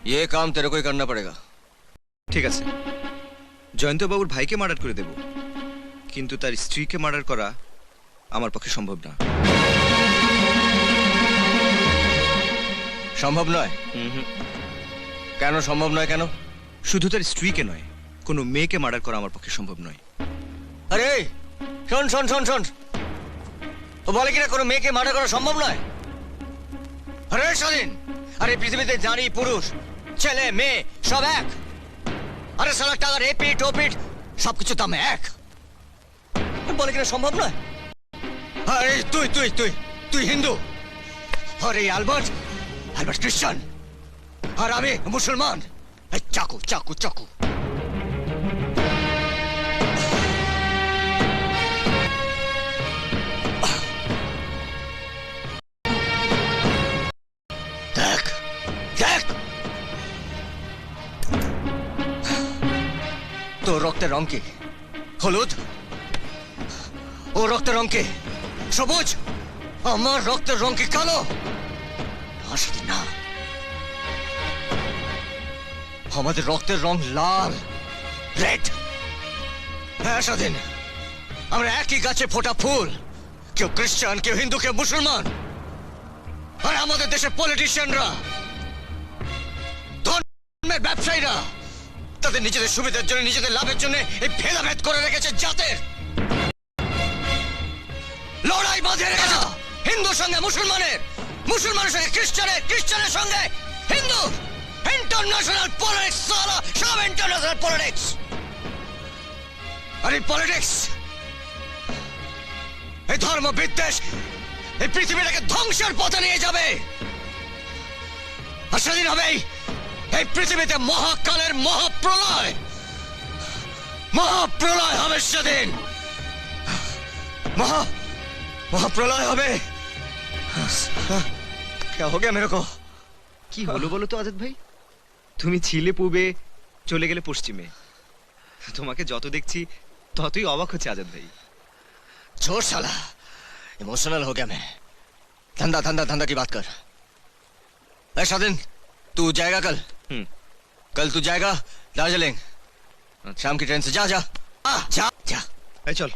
ये काम तेरे को ही करना पड़ेगा। ঠিক আছে, জয়ন্ত বাবুর ভাইকে মার্ডার করে দেব, কিন্তু তার স্ত্রীকে মার্ডার করা আমার পক্ষে সম্ভব না। সম্ভব নয়? কেন সম্ভব নয়? কেন? শুধু তার স্ত্রীকে নয়, কোনো মেয়েকে মার্ডার করা আমার পক্ষে সম্ভব নয়। আরে শোন শোন শোন শোন, তো বলে কিনা কোনো মেয়েকে মার্ডার করা সম্ভব নয়? আরে স্বাধীন, আরে পৃথিবীতে নারী পুরুষ ছেলে মেয়ে সব এক। আরে সালা টাকার এপিট ওপিট সবকিছু দাম এক, বলে কিনা সম্ভব নয়? আরে তুই তুই তুই তুই হিন্দু, আরে অ্যালবার্ট অ্যালবার্ট খ্রিস্টান, আর আমি মুসলমান। এই চাকু চাকু চাকু। দেখ দেখ, তোর রক্তের রং কি? হলুদ? ও রক্তের রং কি? সবুজ? আমার রক্তের রং কি কালো? আসলে না, আমাদের রক্তের রং লাল, রেড। হ্যাঁ স্বাধীন, আমরা একই গাছে ফোটা ফুল, কেউ খ্রিস্টান কেউ হিন্দু কেউ মুসলমান। আর আমাদের দেশের পলিটিশিয়ানরা, ধর্মের ব্যবসায়ীরা তাদের নিজেদের সুবিধার জন্য নিজেদের লাভের জন্য এই ভেদাভেদ করে রেখেছে জাতের। লড়াই বাঁধে রেখেছে হিন্দুর সঙ্গে মুসলমানের, মুসলমানের সঙ্গে খ্রিস্টানের, খ্রিস্টানের সঙ্গে হিন্দু। ইন্টারন্যাশনাল পলিটিক্স, সালা সব ইন্টারন্যাশনাল পলিটিক্স। আর এই পলিটিক্স, এই ধর্ম বিদ্বেষ এই পৃথিবীটাকে ধ্বংসের পথে নিয়ে যাবে। আর সেদিন হবেই এই পৃথিবীতে মহাকালের মহাপ্রলয়। মহাপ্রলয় হবে সেদিন, মহাপ্রলয় হবে। क्या हो गया मेरे को? কি হলো বলো তো আজাদ ভাই? তুমি ছিলে পূবে, চলে গেলে পশ্চিমে। তোমাকে যত দেখছি ততই অবাক হচ্ছে আজাদ ভাই। छोड़ साला, इमोशनल हो गया मैं। धंधा धंधा धंधा की बात कर। ऐ शादिन, तू जाएगा कल? कल तू जाएगा दार्जिलिंग, शाम की ट्रेन से। जा जा जा जा। এই চল।